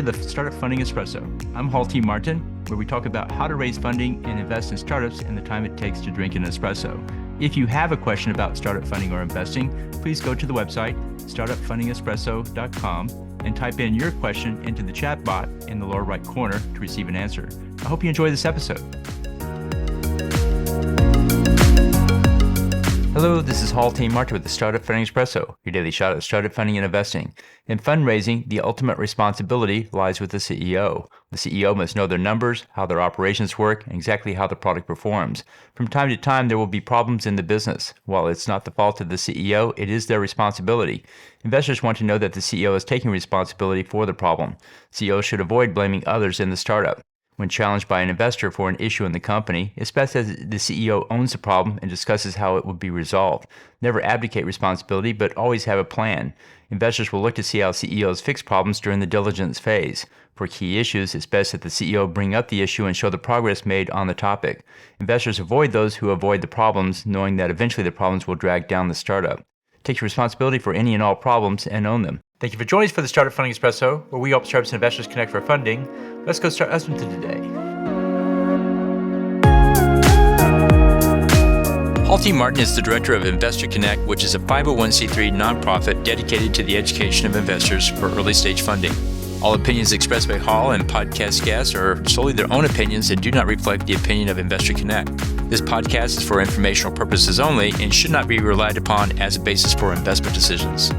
to the Startup Funding Espresso. I'm Hall T. Martin, where we talk about how to raise funding and invest in startups and the time it takes to drink an espresso. If you have a question about startup funding or investing, please go to the website, startupfundingespresso.com, and type in your question into the chat bot in the lower right corner to receive an answer. I hope you enjoy this episode. Hello, this is Hall T. Martin with the Startup Funding Espresso, your daily shot at startup funding and investing. In fundraising, the ultimate responsibility lies with the CEO. The CEO must know their numbers, how their operations work, and exactly how the product performs. From time to time, there will be problems in the business. While it's not the fault of the CEO, it is their responsibility. Investors want to know that the CEO is taking responsibility for the problem. CEOs should avoid blaming others in the startup. When challenged by an investor for an issue in the company, it's best that the CEO owns the problem and discusses how it would be resolved. Never abdicate responsibility, but always have a plan. Investors will look to see how CEOs fix problems during the diligence phase. For key issues, it's best that the CEO bring up the issue and show the progress made on the topic. Investors avoid those who avoid the problems, knowing that eventually the problems will drag down the startup. Take responsibility for any and all problems and own them. Thank you for joining us for the Startup Funding Espresso, where we help startups and investors connect for funding. Let's go start listening to today. Hall T. Martin is the director of Investor Connect, which is a 501c3 nonprofit dedicated to the education of investors for early stage funding. All opinions expressed by Hall and podcast guests are solely their own opinions and do not reflect the opinion of Investor Connect. This podcast is for informational purposes only and should not be relied upon as a basis for investment decisions.